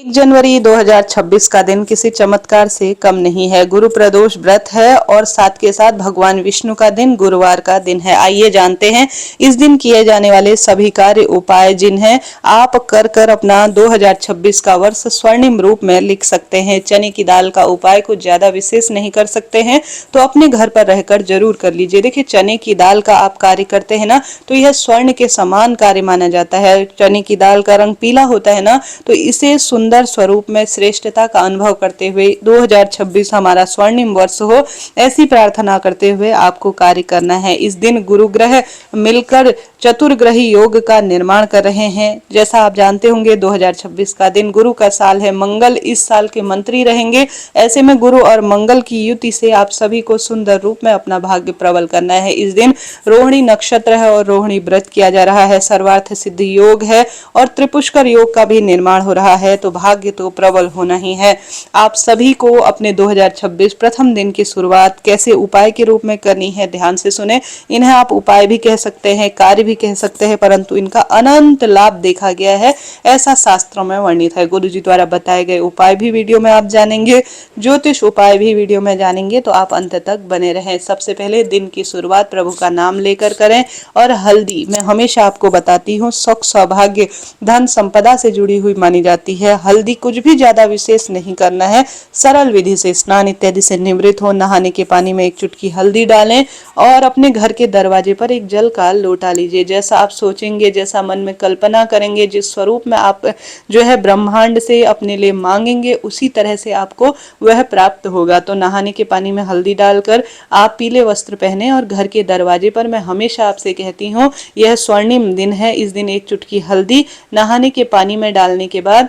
1 जनवरी 2026 का दिन किसी चमत्कार से कम नहीं है। गुरु प्रदोष व्रत है और साथ के साथ भगवान विष्णु का दिन गुरुवार का दिन है। आइए जानते हैं इस दिन किए जाने वाले सभी कार्य उपाय जिन्हें आप कर अपना 2026 का वर्ष स्वर्णिम रूप में लिख सकते हैं। चने की दाल का उपाय कुछ ज्यादा विशेष नहीं कर सकते हैं तो अपने घर पर रहकर जरूर कर लीजिए। देखिए, चने की दाल का आप कार्य करते हैं ना तो यह स्वर्ण के समान कार्य माना जाता है। चने की दाल का रंग पीला होता है ना, तो इसे सुंदर स्वरूप में श्रेष्ठता का अनुभव करते हुए 2026 हमारा स्वर्णिम वर्ष हो, ऐसी प्रार्थना करते हुए आपको कार्य करना है। इस दिन गुरु ग्रह मिलकर चतुर्ग्रही योग का निर्माण कर रहे हैं। जैसा आप जानते होंगे 2026 का दिन गुरु का साल है। मंगल इस साल के मंत्री रहेंगे। ऐसे में गुरु और मंगल की युति से आप सभी को सुंदर रूप में अपना भाग्य प्रबल करना है। इस दिन रोहिणी नक्षत्र है और रोहिणी व्रत किया जा रहा है। सर्वार्थ सिद्धि योग है और त्रिपुष्कर योग का भी निर्माण हो रहा है, तो भाग्य तो प्रबल होना ही है। आप सभी को अपने 2026 प्रथम दिन की शुरुआत कैसे उपाय के रूप में करनी है, ध्यान से सुने। इन्हें आप उपाय भी कह सकते हैं, कार्य भी कह सकते हैं, परंतु इनका अनंत लाभ देखा गया है, ऐसा शास्त्रों में वर्णित है। गुरु जी द्वारा बताए गए उपाय भी वीडियो में आप जानेंगे, ज्योतिष उपाय भी वीडियो में जानेंगे, तो आप अंत तक बने रहें। सबसे पहले दिन की शुरुआत प्रभु का नाम लेकर करें और हल्दी, मैं हमेशा आपको बताती हूँ, सुख सौभाग्य धन संपदा से जुड़ी हुई मानी जाती है। हल्दी कुछ भी ज्यादा विशेष नहीं करना है, सरल विधि से स्नान इत्यादि से निवृत्त हो नहाने के पानी में 1 चुटकी हल्दी डालें और अपने घर के दरवाजे पर एक जल का लोटा लीजिए। जैसा आप सोचेंगे, जैसा मन में कल्पना करेंगे, जिस स्वरूप में आप जो है ब्रह्मांड से अपने लिए मांगेंगे, उसी तरह से आपको वह प्राप्त होगा। तो नहाने के पानी में हल्दी डालकर आप पीले वस्त्र पहने और घर के दरवाजे पर, मैं हमेशा आपसे कहती हूँ, यह स्वर्णिम दिन है, इस दिन 1 चुटकी हल्दी नहाने के पानी में डालने के बाद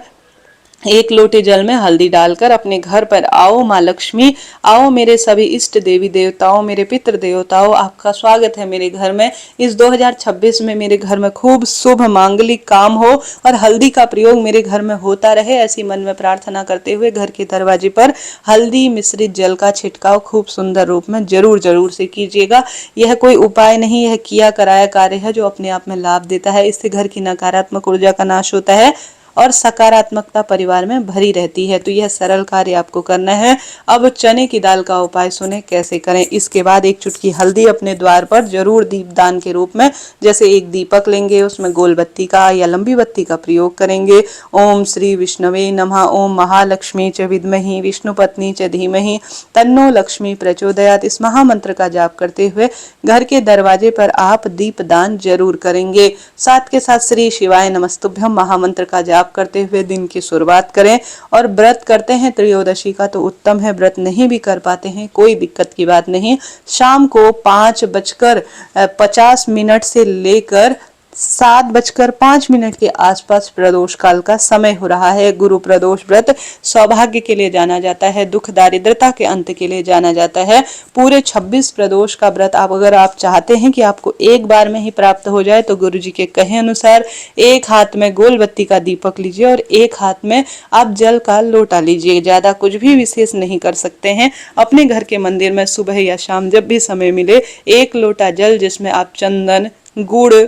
1 लोटे जल में हल्दी डालकर अपने घर पर आओ। माँ लक्ष्मी आओ, मेरे सभी इष्ट देवी देवताओं, मेरे पितृ देवताओं, आपका स्वागत है मेरे घर में। इस 2026 में मेरे घर में खूब शुभ मांगलिक काम हो और हल्दी का प्रयोग मेरे घर में होता रहे, ऐसी मन में प्रार्थना करते हुए घर के दरवाजे पर हल्दी मिश्रित जल का छिड़काव खूब सुंदर रूप में जरूर से कीजिएगा। यह कोई उपाय नहीं, यह किया कराया कार्य है जो अपने आप में लाभ देता है। इससे घर की नकारात्मक ऊर्जा का नाश होता है और सकारात्मकता परिवार में भरी रहती है। तो यह सरल कार्य आपको करना है। अब चने की दाल का उपाय सुने कैसे करें। इसके बाद 1 चुटकी हल्दी अपने द्वार पर जरूर दीपदान के रूप में, जैसे एक दीपक लेंगे, उसमें गोल बत्ती का या लंबी बत्ती का प्रयोग करेंगे। ओम श्री विष्णवे नमः, ओम महालक्ष्मी च विद्महि विष्णु पत्नी च धीमहि तन्नो लक्ष्मी प्रचोदयात्, इस महामंत्र का जाप करते हुए घर के दरवाजे पर आप दीपदान जरूर करेंगे। साथ के साथ श्री शिवाय नमस्तुभ्यम महामंत्र का जाप करते हुए दिन की शुरुआत करें। और व्रत करते हैं त्रयोदशी का तो उत्तम है, व्रत नहीं भी कर पाते हैं कोई दिक्कत की बात नहीं। शाम को 5:50 से लेकर 7:05 के आसपास प्रदोष काल का समय हो रहा है। गुरु प्रदोष व्रत सौभाग्य के लिए जाना जाता है, दुख दारिद्रता के अंत के लिए जाना जाता है। पूरे 26 प्रदोष का व्रत अगर आप चाहते हैं कि आपको एक बार में ही प्राप्त हो जाए, तो गुरु जी के कहे अनुसार एक हाथ में गोल बत्ती का दीपक लीजिए और एक हाथ में आप जल का लोटा लीजिए। ज्यादा कुछ भी विशेष नहीं कर सकते हैं। अपने घर के मंदिर में सुबह या शाम जब भी समय मिले 1 लोटा जल, जिसमें आप चंदन, गुड़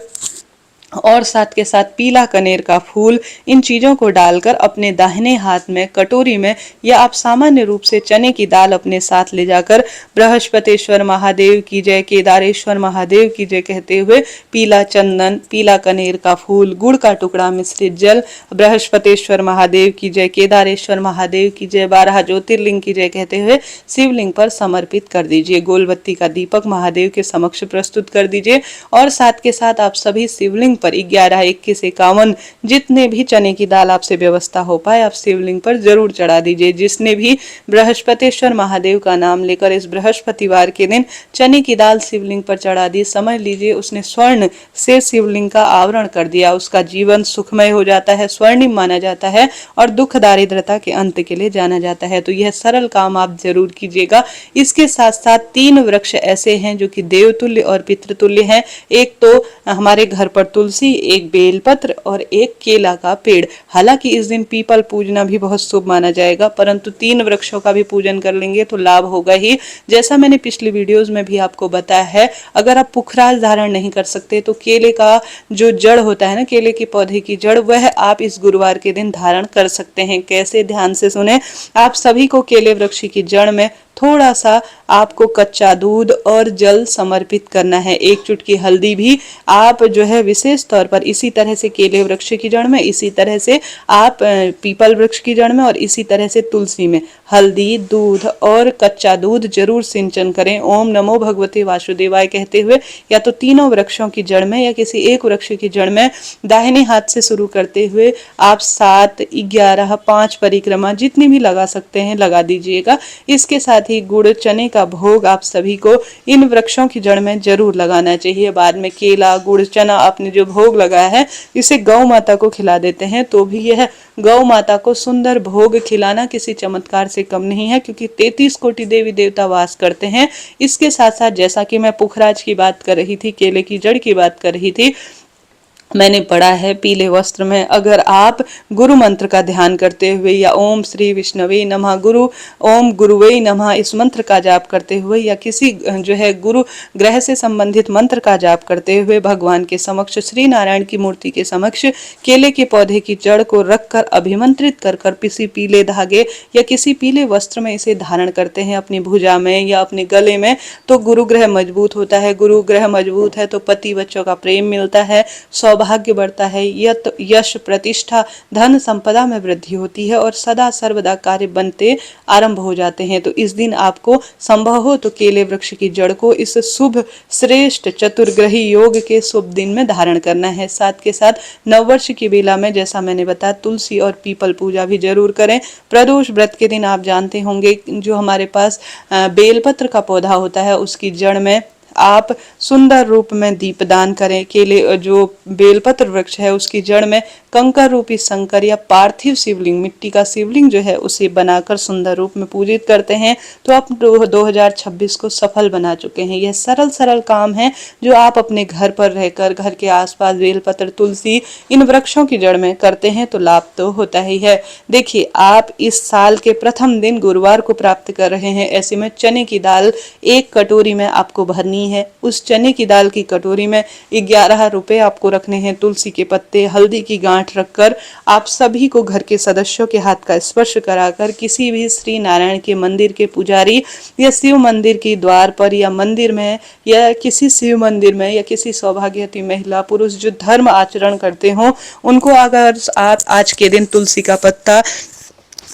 और साथ के साथ पीला कनेर का फूल, इन चीजों को डालकर अपने दाहिने हाथ में कटोरी में, या आप सामान्य रूप से चने की दाल अपने साथ ले जाकर बृहस्पतिश्वर महादेव की जय, केदारेश्वर महादेव की जय कहते हुए पीला चंदन, पीला कनेर का फूल, गुड़ का टुकड़ा, मिश्रित जल, बृहस्पतिश्वर महादेव की जय, केदारेश्वर महादेव की जय, 12 ज्योतिर्लिंग की जय कहते हुए शिवलिंग पर समर्पित कर दीजिए। गोलबत्ती का दीपक महादेव के समक्ष प्रस्तुत कर दीजिए और साथ के साथ आप सभी शिवलिंग पर 11, 21, 51 जितने भी चने की दाल आपसे व्यवस्था हो पाए आप शिवलिंग पर जरूर चढ़ा दीजिए। जिसने भी बृहस्पतिश्वर महादेव का नाम लेकर इस बृहस्पतिवार के दिन चने की दाल शिवलिंग पर चढ़ा दी, समझ लीजिए उसने स्वर्ण से शिवलिंग का आवरण कर दिया, उसका जीवन सुखमय हो जाता है, स्वर्णिम माना जाता है और दुख दारिद्रता के अंत के लिए जाना जाता है। तो यह सरल काम आप जरूर कीजिएगा। इसके साथ साथ 3 वृक्ष ऐसे हैं जो कि देवतुल्य और पितृतुल्य हैं। एक तो हमारे घर पर तुलसी, एक बेलपत्र और एक केला का पेड़। हालांकि इस दिन पीपल पूजना भी बहुत शुभ माना जाएगा, परंतु 3 वृक्षों का भी पूजन कर लेंगे तो लाभ होगा ही। जैसा मैंने पिछली वीडियोस में भी आपको बताया है, अगर आप पुखराज धारण नहीं कर सकते तो केले का जो जड़ होता है ना, केले के पौधे की जड़, वह आप इस गुरुवार के दिन धारण कर सकते हैं। कैसे, ध्यान से सुने। आप सभी को केले वृक्ष की जड़ में थोड़ा सा आपको कच्चा दूध और जल समर्पित करना है। 1 चुटकी हल्दी भी आप जो है विशेष तौर पर इसी तरह से केले वृक्ष की जड़ में, इसी तरह से आप पीपल वृक्ष की जड़ में और इसी तरह से तुलसी में हल्दी, दूध और कच्चा दूध जरूर सिंचन करें। ओम नमो भगवते वासुदेवाय कहते हुए या तो तीनों वृक्षों की जड़ में या किसी एक वृक्ष की जड़ में दाहिने हाथ से शुरू करते हुए आप 7, 11, 5 परिक्रमा जितनी भी लगा सकते हैं लगा दीजिएगा। इसके साथ ही गुड़ चने का भोग आप सभी को इन वृक्षों की जड़ में जरूर लगाना चाहिए। बाद में केला, गुड़, चना आपने जो भोग लगाया है इसे गौ माता को खिला देते हैं तो भी यह गौ माता को सुंदर भोग खिलाना किसी चमत्कार से कम नहीं है, क्योंकि 33 कोटि देवी देवता वास करते हैं। इसके साथ साथ जैसा कि मैं पुखराज की बात कर रही थी, केले की जड़ की बात कर रही थी, मैंने पढ़ा है पीले वस्त्र में अगर आप गुरु मंत्र का ध्यान करते हुए या ओम श्री विष्णवे नमः गुरु, ओम गुरुवे नमः इस मंत्र का जाप करते हुए या किसी जो है गुरु ग्रह से संबंधित मंत्र का जाप करते हुए भगवान के समक्ष, श्री नारायण की मूर्ति के समक्ष केले के पौधे की जड़ को रखकर अभिमंत्रित कर किसी पीले धागे या किसी पीले वस्त्र में इसे धारण करते हैं अपनी भुजा में या अपने गले में, तो गुरु ग्रह मजबूत होता है। गुरु ग्रह मजबूत है तो पति बच्चों का प्रेम मिलता है, सौभाग्य बढ़ता है, यश, प्रतिष्ठा, धन संपदा में वृद्धि होती है और सदा सर्वदा कार्य बनते आरंभ हो जाते हैं। तो इस दिन आपको संभव हो तो केले वृक्ष की जड़ को इस शुभ श्रेष्ठ चतुर्ग्रही योग के शुभ दिन में धारण करना है। साथ के साथ नववर्ष की बेला में जैसा मैंने बताया तुलसी और पीपल पूजा भी जरूर करें। प्रदोष व्रत के दिन आप जानते होंगे जो हमारे पास बेलपत्र का पौधा होता है उसकी जड़ में आप सुंदर रूप में दीपदान करें। केले जो बेलपत्र वृक्ष है उसकी जड़ में कंकर रूपी शंकर या पार्थिव शिवलिंग, मिट्टी का शिवलिंग जो है उसे बनाकर सुंदर रूप में पूजित करते हैं तो आप 2026 को सफल बना चुके हैं। यह सरल सरल काम है जो आप अपने घर पर रहकर घर के आसपास बेलपत्र, तुलसी इन वृक्षों की जड़ में करते हैं तो लाभ तो होता ही है। देखिए, आप इस साल के प्रथम दिन गुरुवार को प्राप्त कर रहे हैं, ऐसे में चने की दाल 1 कटोरी में आपको भरनी है। उस चने की दाल की कटोरी में 11 रुपए आपको रखने हैं। तुलसी के पत्ते, हल्दी की गांठ रखकर आप सभी को घर के सदस्यों के हाथ का स्पर्श कराकर किसी भी श्री नारायण के मंदिर के पुजारी या शिव मंदिर के द्वार पर या मंदिर में या किसी शिव मंदिर में या किसी सौभाग्यवती महिला पुरुष जो धर्म आचरण करते हो उनको अगर आप आज के दिन तुलसी का पत्ता,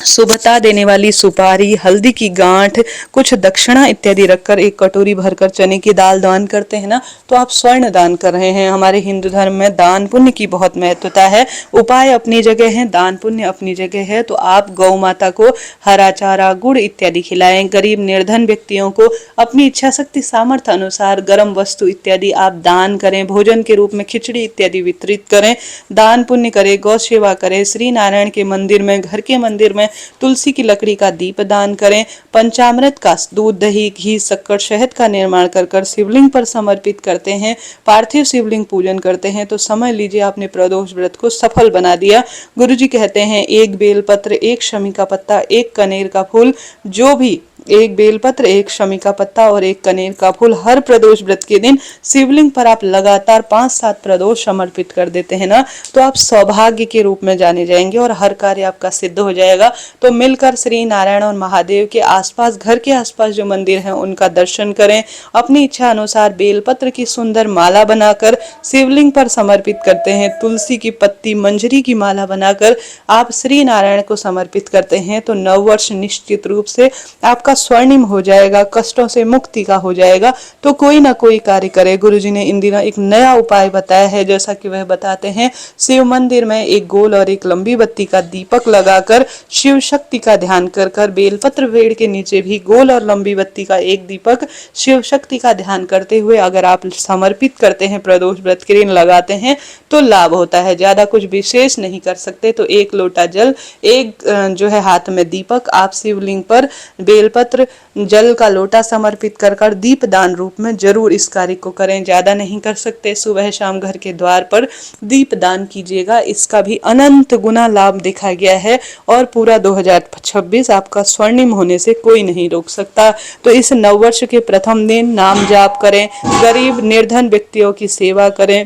शुभता देने वाली सुपारी, हल्दी की गांठ, कुछ दक्षिणा इत्यादि रखकर 1 कटोरी भरकर चने की दाल दान करते हैं ना तो आप स्वर्ण दान कर रहे हैं। हमारे हिंदू धर्म में दान पुण्य की बहुत महत्वता है। उपाय अपनी जगह है, दान पुण्य अपनी जगह है। तो आप गौ माता को हरा चारा, गुड़ इत्यादि खिलाएं। गरीब निर्धन व्यक्तियों को अपनी इच्छा शक्ति सामर्थ्य अनुसार गर्म वस्तु इत्यादि आप दान करें। भोजन के रूप में खिचड़ी इत्यादि वितरित करें, दान पुण्य करें, गौ सेवा करें। श्री नारायण के मंदिर में, घर के मंदिर में तुलसी की लकड़ी का दीप दान करें। पंचामृत का दूध, दही, घी, शक्कर, शहद का निर्माण कर शिवलिंग पर समर्पित करते हैं। पार्थिव शिवलिंग पूजन करते हैं तो समझ लीजिए आपने प्रदोष व्रत को सफल बना दिया। गुरुजी कहते हैं 1 बेलपत्र, 1 शमी का पत्ता, 1 कनेर का फूल, जो भी 1 बेलपत्र, 1 शमी का पत्ता और 1 कनेर का फूल हर प्रदोष व्रत के दिन शिवलिंग पर आप लगातार 5-7 प्रदोष समर्पित कर देते हैं ना तो आप सौभाग्य के रूप में जाने जाएंगे और हर कार्य आपका सिद्ध हो जाएगा। तो मिलकर श्री नारायण और महादेव के आसपास, घर के आसपास जो मंदिर हैं उनका दर्शन करें। अपनी इच्छा अनुसार बेलपत्र की सुंदर माला बनाकर शिवलिंग पर समर्पित करते हैं। तुलसी की पत्ती, मंजरी की माला बनाकर आप श्री नारायण को समर्पित करते हैं तो नववर्ष निश्चित रूप से आपका स्वर्णिम हो जाएगा, कष्टों से मुक्ति का हो जाएगा। तो कोई ना कोई कार्य करे। गुरुजी ने इन दिनों एक नया उपाय बताया है, जैसा कि वह बताते हैं शिव मंदिर में 1 गोल और 1 लंबी बत्ती का दीपक लगाकर शिव शक्ति का ध्यान कर बेलपत्र पेड़ के नीचे भी गोल और लंबी बत्ती का 1 दीपक शिव शक्ति का ध्यान करते हुए अगर आप समर्पित करते हैं, प्रदोष व्रत के दिन लगाते हैं तो लाभ होता है। ज्यादा कुछ विशेष नहीं कर सकते तो 1 लोटा जल, 1 जो है हाथ में दीपक, आप शिवलिंग पर बेलपत्र बेलपत्र जल का लोटा समर्पित कर दीप दान रूप में जरूर इस कार्य को करें। ज्यादा नहीं कर सकते, सुबह शाम घर के द्वार पर दीप दान कीजिएगा, इसका भी अनंत गुना लाभ देखा गया है और पूरा 2026 आपका स्वर्णिम होने से कोई नहीं रोक सकता। तो इस नववर्ष के प्रथम दिन नाम जाप करें, गरीब निर्धन व्यक्तियों की सेवा करें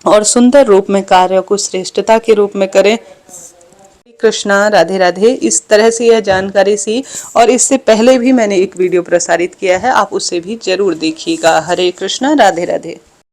और सुंदर रूप में कार्यों को श्रेष्ठता के रूप में करें। कृष्णा, राधे राधे। इस तरह से यह जानकारी सी और इससे पहले भी मैंने एक वीडियो प्रसारित किया है, आप उसे भी जरूर देखिएगा। हरे कृष्णा, राधे राधे।